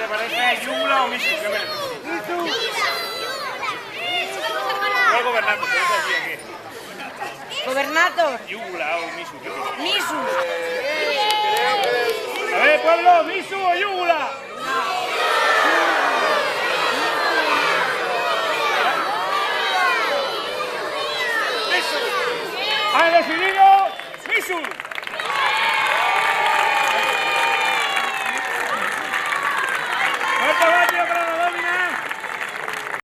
te parece? ¿Yula o Misu? ¿Qué ves? ¿Cuál gobernator? ¿Qué dice aquí? Gobernator. ¿Yula o Misu? ¿Qué ves? Misu. A ver, pueblo, ¿Misu o Yula? ¡Ha decidido Misu!